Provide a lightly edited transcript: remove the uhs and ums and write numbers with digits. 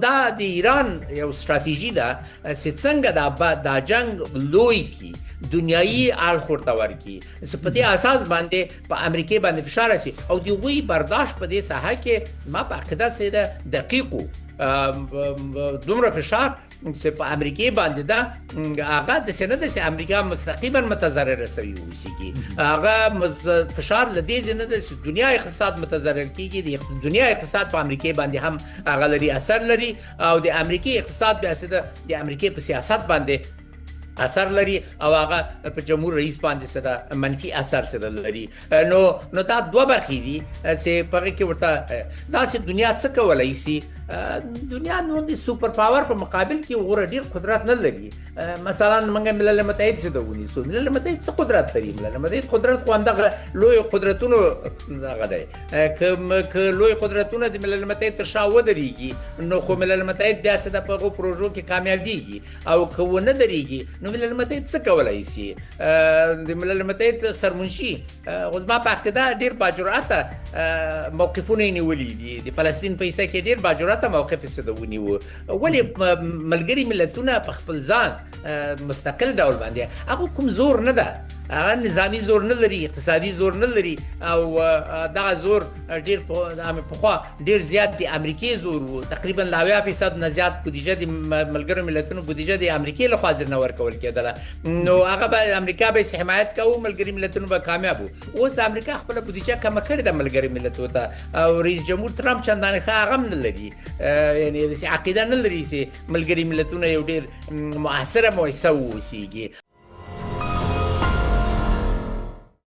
دا د ایران یو ستراتیژي ده چې څنګه دا جنگ لوی کی دنیایي اړخ ورته ورکړي چې په دې اساس باندې په امریکا باندې فشار راسي او د هغوی برداشت په دې ساحه کې ما په عقیده سي ده دقیقو دومره فشار چې په امریکا باندې دا هغه د سند چې امریکا مستقیما متضرر رسوي اوسېږي هغه فشار لدې نه د دنیا اقتصاد متضرر کیږي د دنیا اقتصاد په امریکا باندې هم هغه لري اثر لري او د امریکا اقتصاد بیا د امریکا په سیاست باندې اثر لري او هغه په جمهور رئیس باندې سره منفي اثر سره لري نو دا دوه برخې دي چې په کې ورته دا چې دنیا څه کولای شي دنیا نو د سپر پاور په مقابل کې وګوره ډیر قدرت نه لري مثلا موږ ملل متحد څه دونی سو ملل متحد څه قدرت لري ملل متحد قدرت خو اندغه لوی قدرتونو هغه دی که لوی قدرتونه د ملل متحد تر شا ودرېږي نو خو ملل متحد بیا څه د په پروژو کې کامیابیږي او که ونه درېږي نو ملل متحد څه کولای شي د ملل متحد سرمنشي خو زما په عقیده ډیر باجرأته موقفونه نیولي دي د فلسطین په حصه کې ډیر باجرأته موقف څه ونیو ولې ملګري ملتونه په خپل ځان مستقل ډول باندې هغه کوم زور نه ده هغه نظامی زور نه لري اقتصادي زور نه لري او دا زور ډیر په خوا ډیر زیات د امریکای زور وو تقریبا 90% نه زیات بودیجه د ملګرو ملتونو بودیجه د امریکای له خوا ځنه ورکول کېدله نو هغه به امریکا به حمایت کوي ملګري ملتونو به کامیاب وو اوس امریکا خپل بودیجه کم کړې د ملګري ملتونو ته او رئیس جمهور ترامپ چندانې ښه هغه نه لري یعنی د عقیده نه لري چې ملګري ملتونه یو ډیر مؤثره مؤسسه اوسېږي